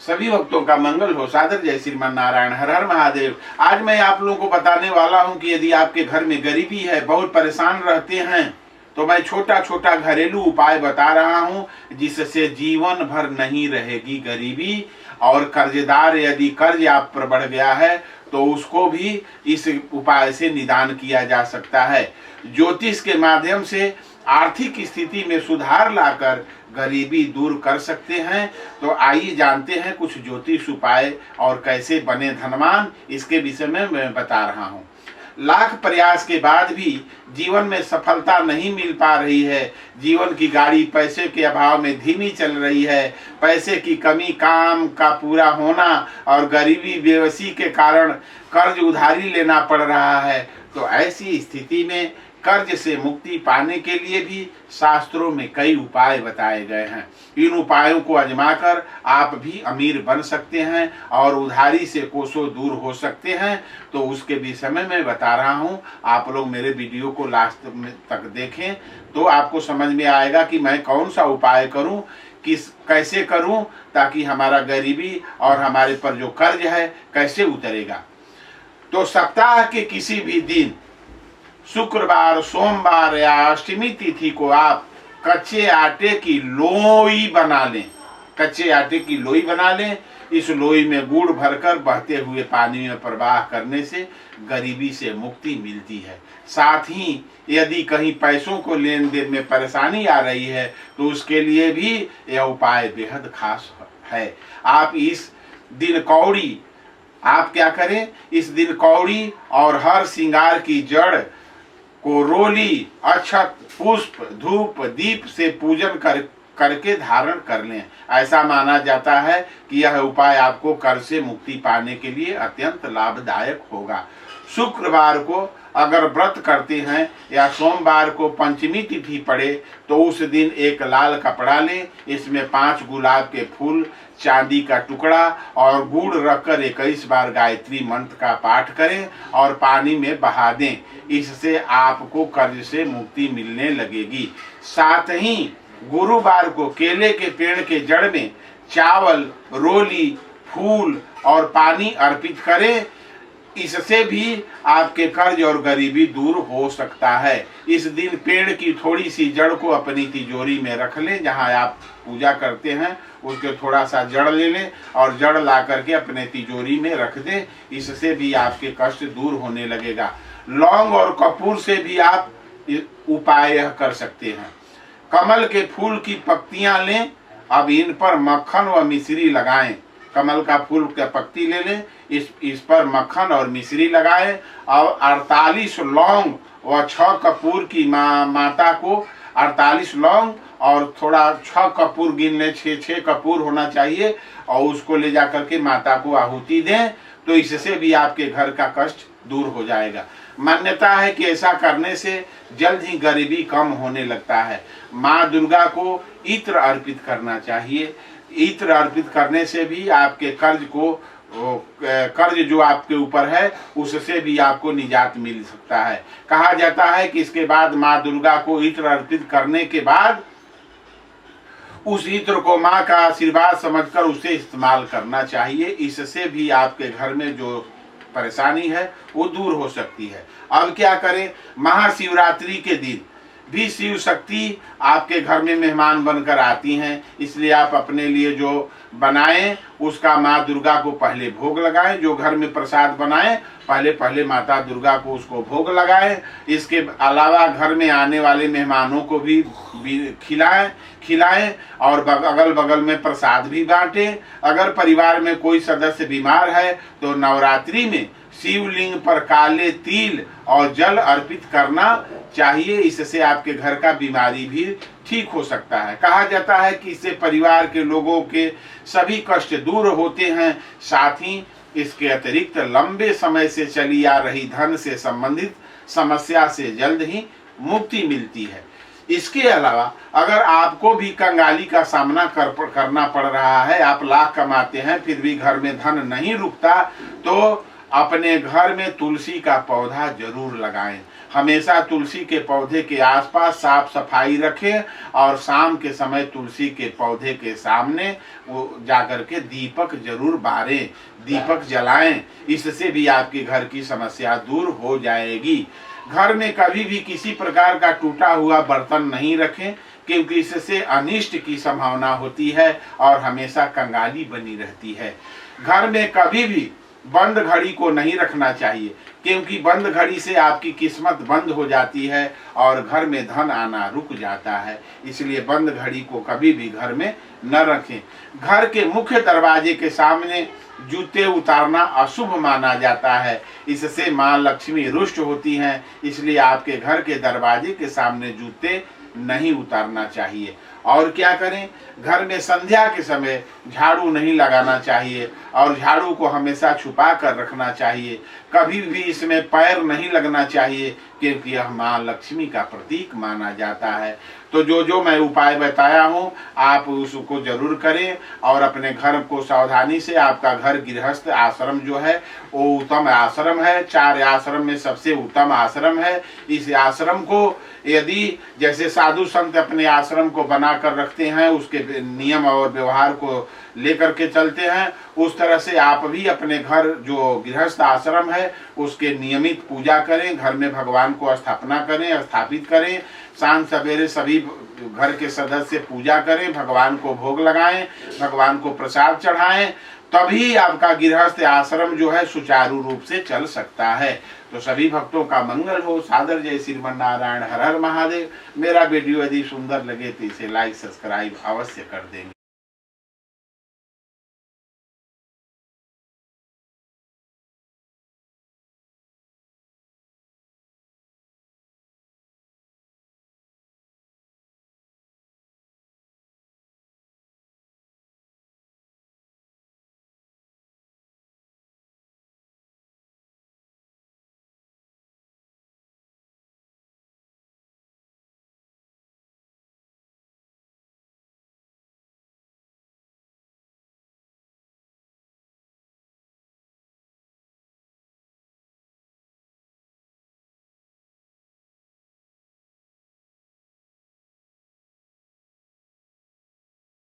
सभी भक्तों का मंगल हो। सादर जय श्रीमान नारायण। हर हर महादेव। आज मैं आप लोगों को बताने वाला हूं कि यदि आपके घर में गरीबी है, बहुत परेशान रहते हैं, तो मैं छोटा छोटा घरेलू उपाय बता रहा हूं जिससे जीवन भर नहीं रहेगी गरीबी। और कर्जदार यदि कर्ज आप पर बढ़ गया है तो उसको भी इस उपाय से निदान किया जा सकता है। ज्योतिष के माध्यम से आर्थिक स्थिति में सुधार लाकर गरीबी दूर कर सकते हैं। तो आइए जानते हैं कुछ ज्योतिष उपाय और कैसे बने धनवान, इसके विषय में मैं बता रहा हूं। लाख प्रयास के बाद भी जीवन में सफलता नहीं मिल पा रही है, जीवन की गाड़ी पैसे के अभाव में धीमी चल रही है, पैसे की कमी, काम का पूरा होना और गरीबी बेबसी के कारण कर्ज उधारी लेना पड़ रहा है, तो ऐसी स्थिति में कर्ज से मुक्ति पाने के लिए भी शास्त्रों में कई उपाय बताए गए हैं। इन उपायों को आजमाकर आप भी अमीर बन सकते हैं और उधारी से कोसों दूर हो सकते हैं। तो उसके विषय में मैं बता रहा हूं, आप लोग मेरे वीडियो को लास्ट तक देखें तो आपको समझ में आएगा कि मैं कौन सा उपाय करूं, कैसे करूं, ताकि हमारा गरीबी और हमारे पर जो कर्ज है कैसे उतरेगा। तो सप्ताह के किसी भी दिन, शुक्रवार, सोमवार या अष्टमी तिथि को आप कच्चे आटे की लोई बना लें। कच्चे आटे की लोई बना लें। इस लोई में गुड़ भरकर बहते हुए पानी में प्रवाह करने से गरीबी से मुक्ति मिलती है। साथ ही यदि कहीं पैसों को लेन देन में परेशानी आ रही है तो उसके लिए भी यह उपाय बेहद खास है। आप इस दिन कौड़ी, आप क्या करें, इस दिन कौड़ी और हर श्रृंगार की जड़ को रोली, अक्षत, पुष्प, धूप, दीप से पूजन करके धारण कर लें। ऐसा माना जाता है कि यह उपाय आपको कर्ज से मुक्ति पाने के लिए अत्यंत लाभदायक होगा। शुक्रवार को अगर व्रत करते हैं या सोमवार को पंचमी तिथि पड़े तो उस दिन एक लाल कपड़ा लें, इसमें 5 गुलाब के फूल, चांदी का टुकड़ा और गुड़ रखकर 21 बार गायत्री मंत्र का पाठ करें और पानी में बहा दें। इससे आपको कर्ज से मुक्ति मिलने लगेगी। साथ ही गुरुवार को केले के पेड़ के जड़ में चावल, रोली, फूल और पानी अर्पित करें। इससे भी आपके कर्ज और गरीबी दूर हो सकता है। इस दिन पेड़ की थोड़ी सी जड़ को अपनी तिजोरी में रख लें, जहां आप पूजा करते हैं उसके थोड़ा सा जड़ ले लें और जड़ ला करके अपने तिजोरी में रख दें। इससे भी आपके कष्ट दूर होने लगेगा। लौंग और कपूर से भी आप उपाय कर सकते हैं। कमल के फूल की पत्तियां लें, अब इन पर मक्खन व मिश्री लगाएं। कमल का फूल का पत्ती ले लें, इस पर मक्खन और मिश्री लगाएं और 48 लौंग व 6 कपूर की माता को 48 लौंग और थोड़ा 6 कपूर गिन लें, 6 कपूर होना चाहिए, और उसको ले जाकर के माता को आहुति दें। तो इससे भी आपके घर का कष्ट दूर हो जाएगा। मान्यता है कि ऐसा करने से जल्द ही गरीबी कम होने लगता है। माँ दुर्गा को इत्र अर्पित करना चाहिए। इत्र अर्पित करने से भी आपके कर्ज जो आपके ऊपर है उससे भी आपको निजात मिल सकता है। कहा जाता है कि इसके बाद माँ दुर्गा को इत्र अर्पित करने के बाद उस इत्र को माँ का आशीर्वाद समझकर उसे इस्तेमाल करना चाहिए। इससे भी आपके घर में जो परेशानी है वो दूर हो सकती है। अब क्या करें, महाशिवरात्रि के दिन भी शिव शक्ति आपके घर में मेहमान बनकर आती हैं, इसलिए आप अपने लिए जो बनाएं उसका माँ दुर्गा को पहले भोग लगाएं। जो घर में प्रसाद बनाएं पहले माता दुर्गा को उसको भोग लगाएं। इसके अलावा घर में आने वाले मेहमानों को भी खिलाएं और अगल बगल में प्रसाद भी बांटें। अगर परिवार में कोई सदस्य बीमार है तो नवरात्रि में शिवलिंग पर काले तिल और जल अर्पित करना चाहिए। इससे आपके घर का बीमारी भी ठीक हो सकता है। कहा जाता है कि इससे परिवार के लोगों के सभी कष्ट दूर होते हैं। साथ ही इसके अतिरिक्त लंबे समय से चली आ रही धन से संबंधित समस्या से जल्द ही मुक्ति मिलती है। इसके अलावा अगर आपको भी कंगाली का सामना करना पड़ रहा है, आप लाख कमाते हैं फिर भी घर में धन नहीं रुकता, तो अपने घर में तुलसी का पौधा जरूर लगाएं। हमेशा तुलसी के पौधे के आसपास साफ सफाई रखें और शाम के समय तुलसी के पौधे के सामने वो जाकर के दीपक जरूर बारें, दीपक जलाएं। इससे भी आपके घर की समस्या दूर हो जाएगी। घर में कभी भी किसी प्रकार का टूटा हुआ बर्तन नहीं रखें, क्योंकि इससे अनिष्ट की संभावना होती है और हमेशा कंगाली बनी रहती है। घर में कभी भी बंद घड़ी को नहीं रखना चाहिए, क्योंकि बंद घड़ी से आपकी किस्मत बंद हो जाती है और घर में धन आना रुक जाता है। इसलिए बंद घड़ी को कभी भी घर में न रखें। घर के मुख्य दरवाजे के सामने जूते उतारना अशुभ माना जाता है। इससे माँ लक्ष्मी रुष्ट होती हैं। इसलिए आपके घर के दरवाजे के सामने जूते नहीं उतारना चाहिए। और क्या करें, घर में संध्या के समय झाड़ू नहीं लगाना चाहिए और झाड़ू को हमेशा छुपा कर रखना चाहिए। कभी भी इसमें पैर नहीं लगना चाहिए, क्योंकि यह माँ लक्ष्मी का प्रतीक माना जाता है। तो जो मैं उपाय बताया हूँ आप उसको जरूर करें और अपने घर को सावधानी से, आपका घर गृहस्थ आश्रम जो है वो उत्तम आश्रम है। 4 आश्रम में सबसे उत्तम आश्रम है। इस आश्रम को यदि जैसे साधु संत अपने आश्रम को बना कर रखते हैं, उसके नियम और व्यवहार को लेकर के चलते हैं, उस तरह से आप भी अपने घर जो गृहस्थ आश्रम है उसके नियमित पूजा करें। घर में भगवान को स्थापना करें, स्थापित करें। शाम सवेरे सभी घर के सदस्य पूजा करें, भगवान को भोग लगाएं, भगवान को प्रसाद चढ़ाएं। तभी आपका गृहस्थ आश्रम जो है सुचारू रूप से चल सकता है। तो सभी भक्तों का मंगल हो। सादर जय श्रीमन नारायण। हर हर महादेव। मेरा वीडियो यदि सुंदर लगे तो इसे लाइक सब्सक्राइब अवश्य कर देंगे।